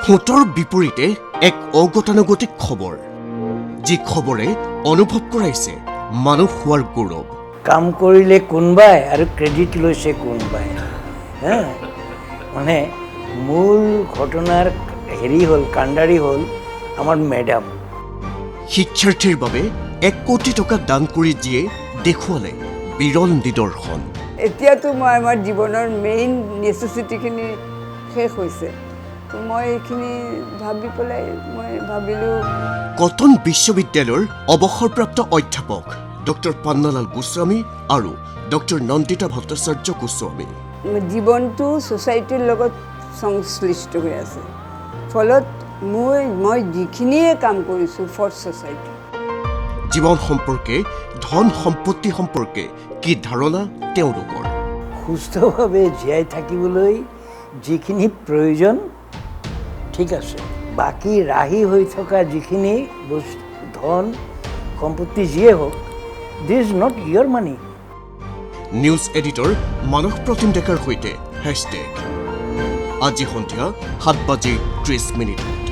সোঁতৰ বিপৰীতে এক অগতানুগতিক খবৰ, যি খবৰে অনুভৱ কৰাইছে মানুহ হোৱাৰ গৌৰৱ। কাম কৰিলে কোনোবাই আৰু ক্ৰেডিট লৈছে কোনোবাই। মানে মূল ঘটনাৰ কাণ্ডাৰী হ'ল আমাৰ মেডাম। শিক্ষাৰ্থীৰ বাবে 1 কোটি টকা দান কৰি যিয়ে দেখুৱালে বিৰল নিদৰ্শন। এতিয়াতো মই আমাৰ জীৱনৰ মেইন নেচেচিটিখিনি শেষ হৈছে, তো মই এইখিনি ভাবি পেলাই মই ভাবিলোঁ কটন বিশ্ববিদ্যালয়ৰ অৱসৰপ্ৰাপ্ত অধ্যাপক ডক্টৰ পান্নালাল গোস্বামী আৰু ডক্টৰ নন্দিতা ভট্টাচাৰ্য গোস্বামী। জীৱনটো ছ'চাইটিৰ লগত সংশ্লিষ্ট হৈ আছে, ফলত মই যিখিনিয়ে কাম কৰিছোঁ ফৰ ছ'চাইটি। জীৱন সম্পৰ্কে, ধন সম্পত্তি সম্পৰ্কে কি ধাৰণা তেওঁলোকৰ? সুস্থভাৱে জীয়াই থাকিবলৈ যিখিনি প্ৰয়োজন ঠিক আছে, বাকী ৰাহি হৈ থকা যিখিনি ধন সম্পত্তি যিয়ে হওক, this is not your money. News editor Manas Pratim ডেকাৰ সৈতে #। আজি সন্ধিয়া 7:30 মিনিটত।